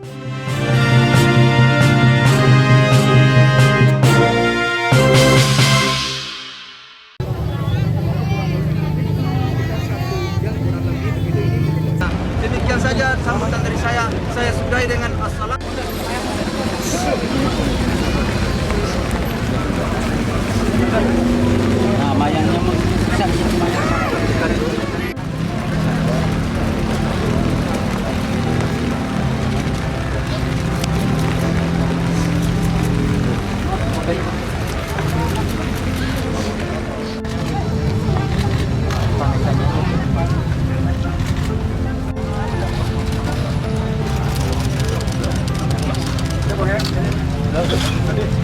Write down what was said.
Demikian saja sambutan dari saya. Saya sudahi dengan assalam. Nah, mayangnya bisa mayang. Tadi